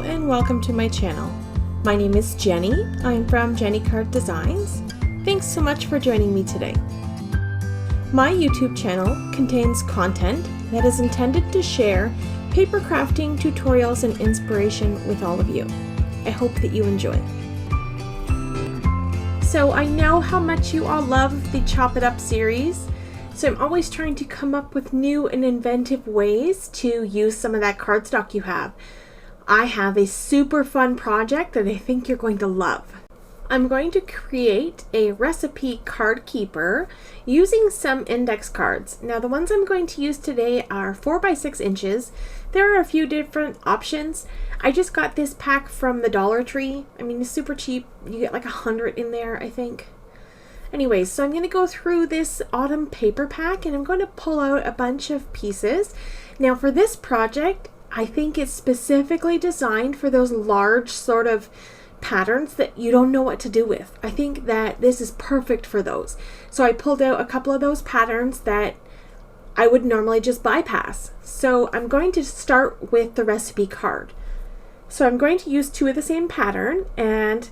and welcome to my channel. My name is Jenny. I'm from Jenny-Carddesigns. Thanks so much for joining me today. My YouTube channel contains content that is intended to share paper crafting tutorials and inspiration with all of you. I hope that you enjoy. So I know how much you all love the Chop It Up series, so I'm always trying to come up with new and inventive ways to use some of that cardstock you have. I have a super fun project that I think you're going to love. I'm going to create a recipe card keeper using some index cards. Now the ones I'm going to use today are 4 by 6 inches. There are a few different options. I just got this pack from the Dollar Tree. I mean, it's super cheap. You get like 100 in there, I think. Anyways, so I'm going to go through this autumn paper pack and I'm going to pull out a bunch of pieces. Now for this project, I think it's specifically designed for those large sort of patterns that you don't know what to do with. I think that this is perfect for those. So I pulled out a couple of those patterns that I would normally just bypass. So I'm going to start with the recipe card. So I'm going to use 2 of the same pattern, and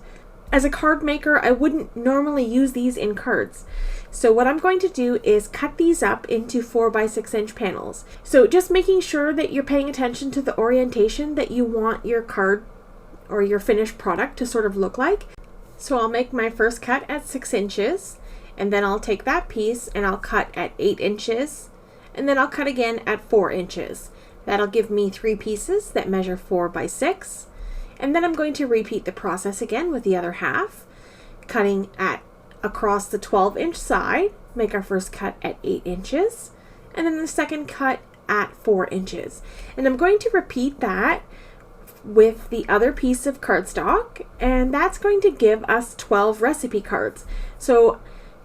as a card maker, I wouldn't normally use these in cards. So what I'm going to do is cut these up into 4 by 6 inch panels. So just making sure that you're paying attention to the orientation that you want your card or your finished product to sort of look like. So I'll make my first cut at 6 inches, and then I'll take that piece and I'll cut at 8 inches, and then I'll cut again at 4 inches. That'll give me 3 pieces that measure 4 by 6. And then I'm going to repeat the process again with the other half, cutting across the 12-inch side, make our first cut at 8 inches, and then the second cut at 4 inches. And I'm going to repeat that with the other piece of cardstock, and that's going to give us 12 recipe cards. So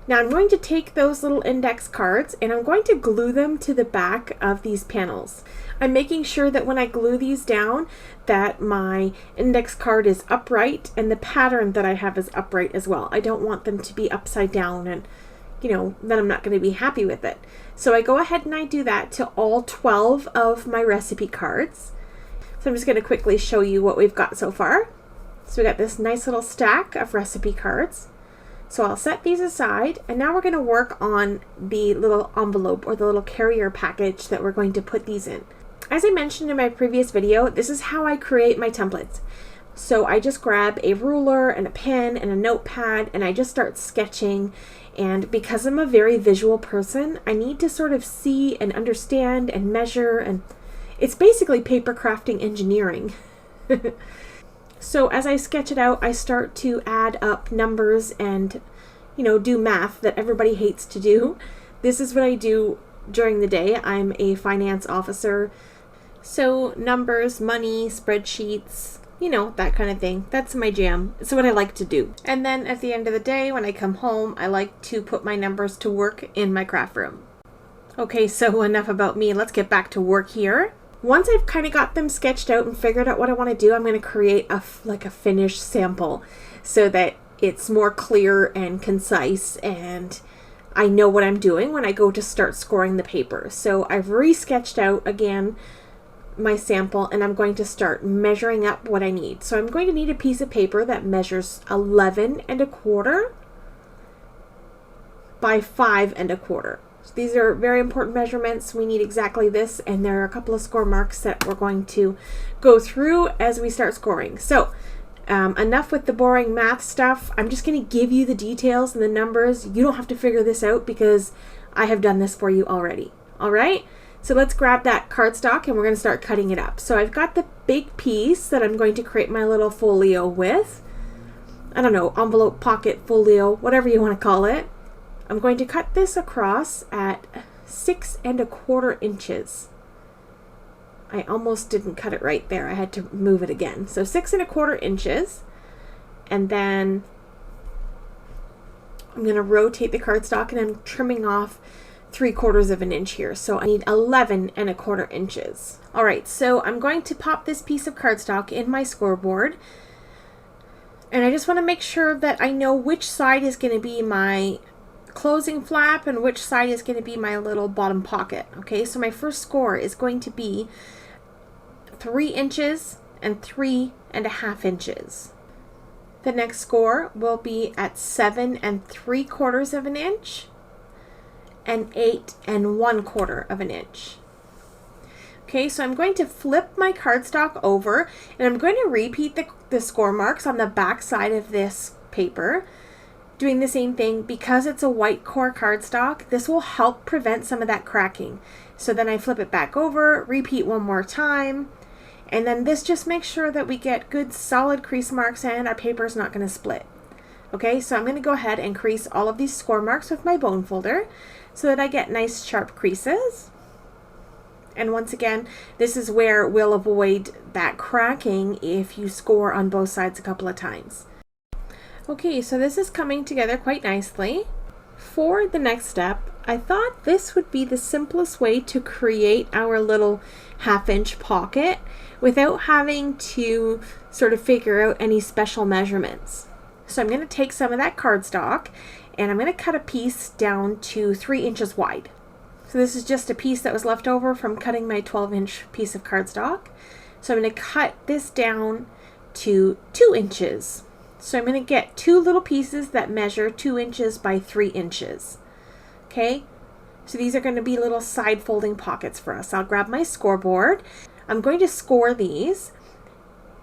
now I'm going to take those little index cards and I'm going to glue them to the back of these panels. I'm making sure that when I glue these down that my index card is upright and the pattern that I have is upright as well. I don't want them to be upside down and, then I'm not going to be happy with it. So I go ahead and I do that to all 12 of my recipe cards. So I'm just going to quickly show you what we've got so far. So we got this nice little stack of recipe cards. So I'll set these aside, and now we're going to work on the little envelope or the little carrier package that we're going to put these in. As I mentioned in my previous video, this is how I create my templates. So I just grab a ruler and a pen and a notepad and I just start sketching, and because I'm a very visual person, I need to sort of see and understand and measure, and it's basically paper crafting engineering. So as I sketch it out, I start to add up numbers and, do math that everybody hates to do. This is what I do during the day. I'm a finance officer. So numbers, money, spreadsheets, that kind of thing. That's my jam. It's what I like to do. And then at the end of the day, when I come home, I like to put my numbers to work in my craft room. Okay, so enough about me. Let's get back to work here. Once I've kind of got them sketched out and figured out what I want to do, I'm going to create a finished sample so that it's more clear and concise and I know what I'm doing when I go to start scoring the paper. So I've re-sketched out again my sample and I'm going to start measuring up what I need. So I'm going to need a piece of paper that measures 11 1/4 by 5 1/4. So these are very important measurements. We need exactly this, and there are a couple of score marks that we're going to go through as we start scoring. So enough with the boring math stuff. I'm just going to give you the details and the numbers. You don't have to figure this out because I have done this for you already. All right, so let's grab that cardstock and we're going to start cutting it up. So I've got the big piece that I'm going to create my little folio with. I don't know, envelope, pocket, folio, whatever you want to call it. I'm going to cut this across at 6 1/4 inches. I almost didn't cut it right there. I had to move it again. So 6 1/4 inches. And then I'm going to rotate the cardstock and I'm trimming off 3/4 of an inch here. So I need 11 1/4 inches. All right, so I'm going to pop this piece of cardstock in my scoreboard. And I just want to make sure that I know which side is going to be my closing flap and which side is going to be my little bottom pocket. Okay, so my first score is going to be 3 inches and 3 1.5 inches. The next score will be at 7 3/4 of an inch and 8 1/4 inch. Okay, so I'm going to flip my cardstock over and I'm going to repeat the score marks on the back side of this paper, doing the same thing. Because it's a white core cardstock, this will help prevent some of that cracking. So then I flip it back over, repeat one more time, and then this just makes sure that we get good solid crease marks and our paper is not going to split. Okay, so I'm going to go ahead and crease all of these score marks with my bone folder so that I get nice sharp creases. And once again, this is where we'll avoid that cracking if you score on both sides a couple of times. Okay, so this is coming together quite nicely. For the next step, I thought this would be the simplest way to create our little 1/2 inch pocket without having to sort of figure out any special measurements. So I'm going to take some of that cardstock and I'm going to cut a piece down to 3 inches wide. So this is just a piece that was left over from cutting my 12-inch piece of cardstock. So I'm going to cut this down to 2 inches. So I'm going to get 2 little pieces that measure 2 inches by 3 inches. Okay, so these are going to be little side folding pockets for us. I'll grab my scoreboard. I'm going to score these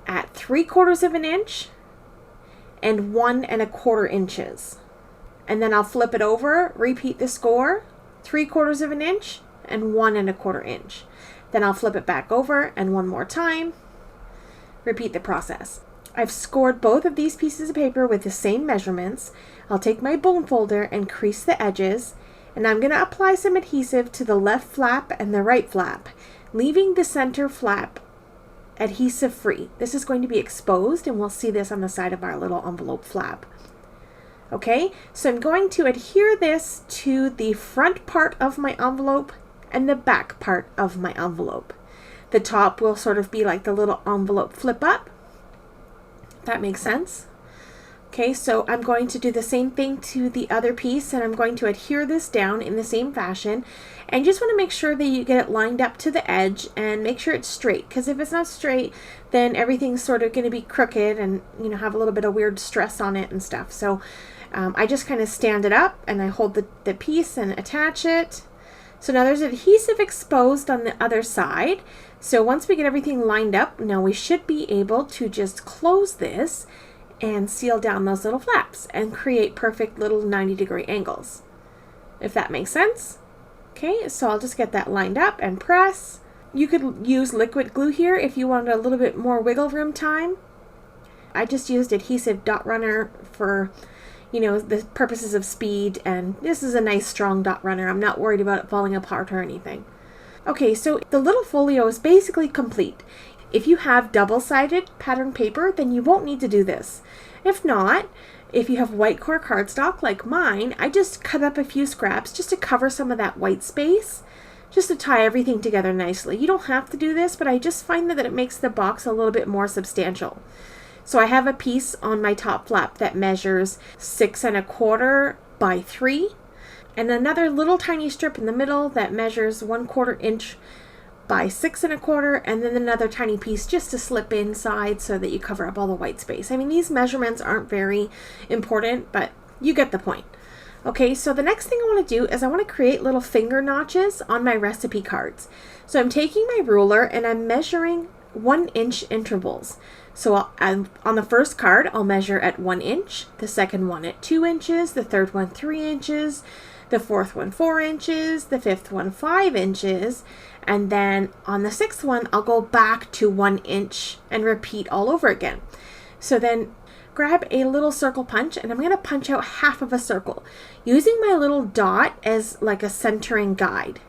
at 3/4 of an inch and 1 1/4 inches. And then I'll flip it over, repeat the score, 3/4 of an inch and 1 1/4 inch. Then I'll flip it back over and one more time, repeat the process. I've scored both of these pieces of paper with the same measurements. I'll take my bone folder and crease the edges, and I'm going to apply some adhesive to the left flap and the right flap, leaving the center flap adhesive free. This is going to be exposed, and we'll see this on the side of our little envelope flap. Okay, so I'm going to adhere this to the front part of my envelope and the back part of my envelope. The top will sort of be like the little envelope flip up. That makes sense. Okay, so I'm going to do the same thing to the other piece, and I'm going to adhere this down in the same fashion, and just want to make sure that you get it lined up to the edge and make sure it's straight, because if it's not straight, then everything's sort of going to be crooked and, you know, have a little bit of weird stress on it and stuff. So I just kind of stand it up and I hold the piece and attach it. So now there's adhesive exposed on the other side. So once we get everything lined up, now we should be able to just close this and seal down those little flaps and create perfect little 90-degree angles, if that makes sense. Okay, so I'll just get that lined up and press. You could use liquid glue here if you wanted a little bit more wiggle room time. I just used adhesive dot runner for, you know, the purposes of speed, and this is a nice strong dot runner. I'm not worried about it falling apart or anything. Okay, so the little folio is basically complete. If you have double-sided pattern paper, then you won't need to do this. If not, if you have white core cardstock like mine, I just cut up a few scraps just to cover some of that white space, just to tie everything together nicely. You don't have to do this, but I just find that it makes the box a little bit more substantial. So I have a piece on my top flap that measures 6 1/4 by 3, and another little tiny strip in the middle that measures 1/4 inch by 6 1/4, and then another tiny piece just to slip inside so that you cover up all the white space. I mean, these measurements aren't very important, but you get the point. Okay, so the next thing I want to do is I want to create little finger notches on my recipe cards. So I'm taking my ruler and I'm measuring 1-inch intervals. So on the first card, I'll measure at 1 inch, the second one at 2 inches, the third one 3 inches, the fourth one 4 inches, the fifth one 5 inches, and then on the sixth one, I'll go back to 1 inch and repeat all over again. So then grab a little circle punch, and I'm going to punch out half of a circle using my little dot as like a centering guide.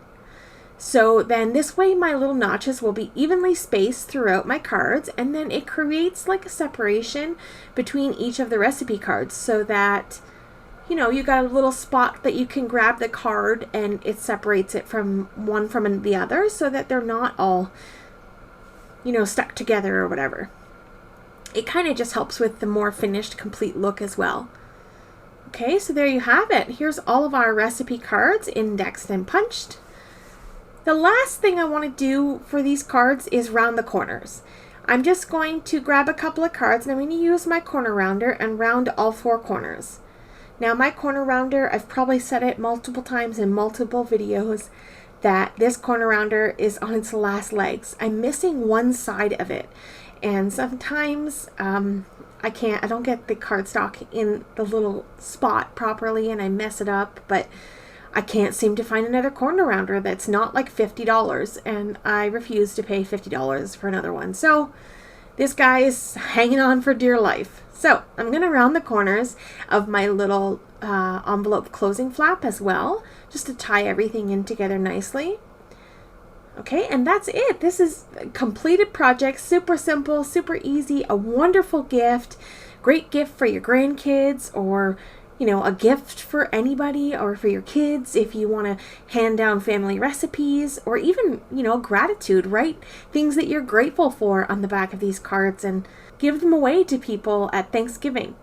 So then this way my little notches will be evenly spaced throughout my cards, and then it creates like a separation between each of the recipe cards so that, you know, you got a little spot that you can grab the card and it separates it from one from the other so that they're not all, you know, stuck together or whatever. It kind of just helps with the more finished, complete look as well. Okay, so there you have it. Here's all of our recipe cards indexed and punched. The last thing I want to do for these cards is round the corners. I'm just going to grab a couple of cards and I'm going to use my corner rounder and round all 4 corners. Now my corner rounder, I've probably said it multiple times in multiple videos that this corner rounder is on its last legs. I'm missing one side of it, and sometimes I don't get the cardstock in the little spot properly and I mess it up, but I can't seem to find another corner rounder that's not like $50, and I refuse to pay $50 for another one. So this guy is hanging on for dear life. So I'm going to round the corners of my little envelope closing flap as well, just to tie everything in together nicely. Okay, and that's it. This is a completed project, super simple, super easy, a wonderful gift, great gift for your grandkids, or a gift for anybody, or for your kids if you want to hand down family recipes, or even, gratitude. Write things that you're grateful for on the back of these cards and give them away to people at Thanksgiving.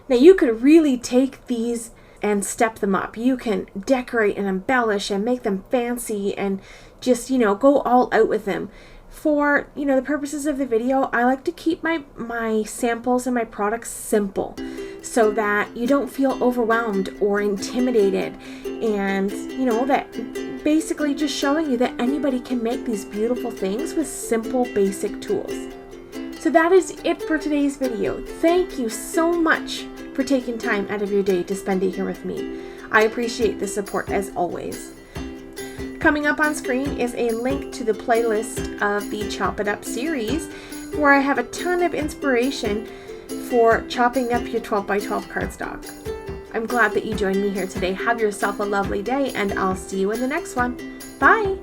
Now you could really take these and step them up. You can decorate and embellish and make them fancy and just, go all out with them. For, the purposes of the video, I like to keep my samples and my products simple so that you don't feel overwhelmed or intimidated, and, that basically just showing you that anybody can make these beautiful things with simple, basic tools. So that is it for today's video. Thank you so much for taking time out of your day to spend it here with me. I appreciate the support as always. Coming up on screen is a link to the playlist of the Chop It Up series, where I have a ton of inspiration for chopping up your 12x12 cardstock. I'm glad that you joined me here today. Have yourself a lovely day, and I'll see you in the next one. Bye!